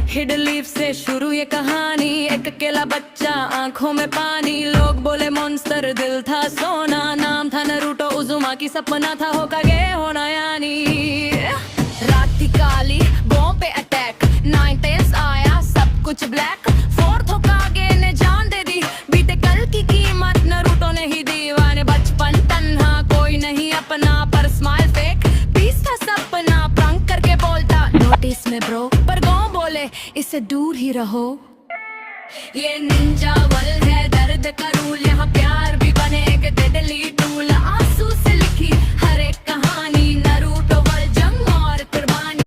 Hide leaf से शुरू ये कहानी, एक अकेला बच्चा आंखों में पानी। लोग बोले मॉन्स्टर, दिल था सोना, नाम था नारुतो उज़ुमाकी, सपना था होकागे होना यानी। रात थी काली, बॉम्ब पे अटैक, 9 टेल्स आया सब कुछ ब्लैक। 4th होकागे ने जान दे दी, बीते कल की कीमत नारुतो ने ही दी। वाने बचपन तन्हा, कोई नहीं अपना, पर स्माइल फेक, पीस था सपना। प्रंक करके बोलता नोटिस में ब्रो, पर गाँव बोले इससे दूर ही रहो। ये निंजा वर्ल्ड है, दर्द का रूल, यहाँ प्यार भी बने एक डेडली टूल।